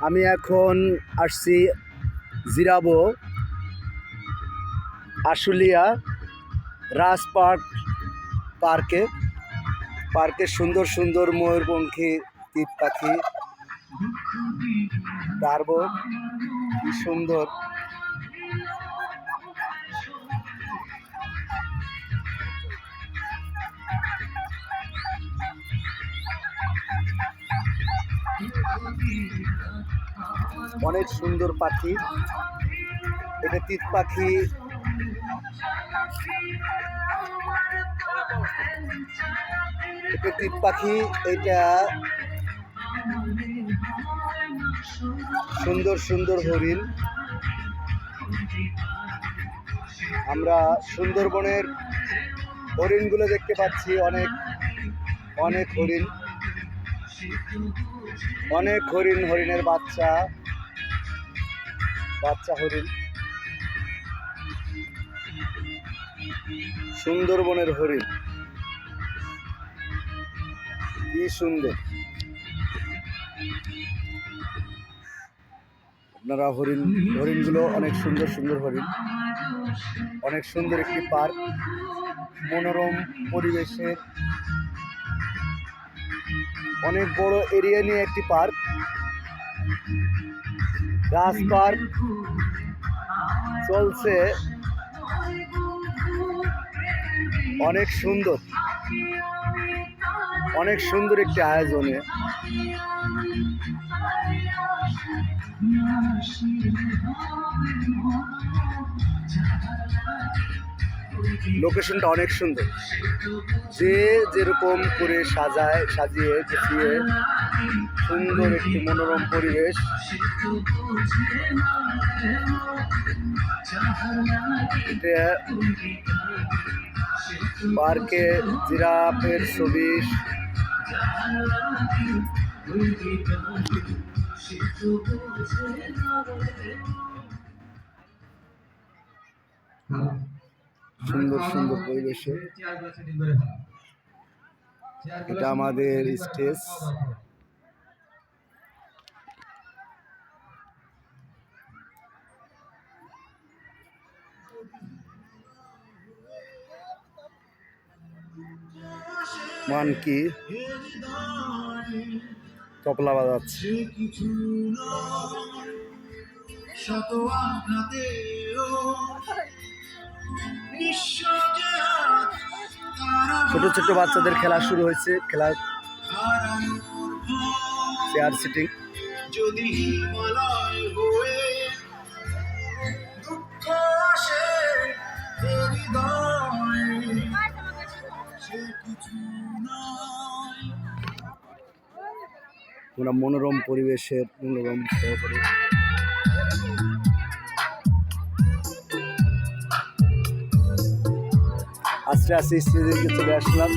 আমি এখন আসছি জিরাবো আশুলিয়া রাজপাট পার্কে সুন্দর সুন্দর ময়ূরপঙ্খী টিপ পাখি পারবো কি সুন্দর অনেক সুন্দর পাখি এটা টিপ পাখি এটা সুন্দর সুন্দর হরিণ আমরা সুন্দরবনের হরিণগুলো দেখতে পাচ্ছি অনেক হরিণ হরিণের বাচ্চা হরিণ সুন্দরবনের হরিণ কি সুন্দর আপনারা হরিণগুলো অনেক সুন্দর হরিণ অনেক সুন্দর একটি পার্ক মনোরম পরিবেশের অনেক বড় এরিয়া নিয়ে একটি পার্ক গাছ পার্ক চলছে অনেক সুন্দর একটি আয়োজনে লোকেশনটা অনেক সুন্দর যে যেরকম করে সাজিয়ে গুছিয়ে সুন্দর একটি মনোরম পরিবেশ এটা পার্কে জিরাফের ছবি সুন্দর পরিবেশে এটা আমাদের স্টেজ মানকি তবলা বাজাচ্ছে ছোট বাচ্চাদের খেলা শুরু হয়েছে খেলা চেয়ার সিটিং যদি হিমালয় হয়ে দুঃখ আসে মনোরম পরিবেশের মনোরম সহকারে আস্তে স্টেজে চলে আসলাম।